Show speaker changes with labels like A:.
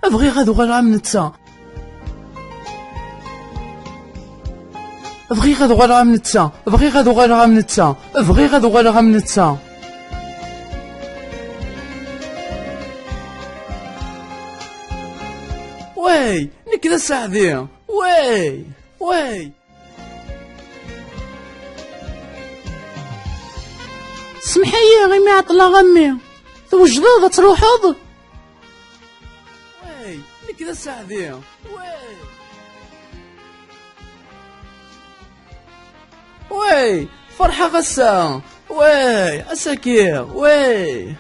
A: ابغي غادو غنغ من نتا، ابغي غادو غنغ من نتا، ابغي غادو غنغ من نتا، ابغي غادو غنغ من نتا. وي نك دا سعدي، وي سمحي غي ما عطلا غمي توجدو تروحض. وي نك دا سعدي، وي فرحة غسا، وي أساكي، وي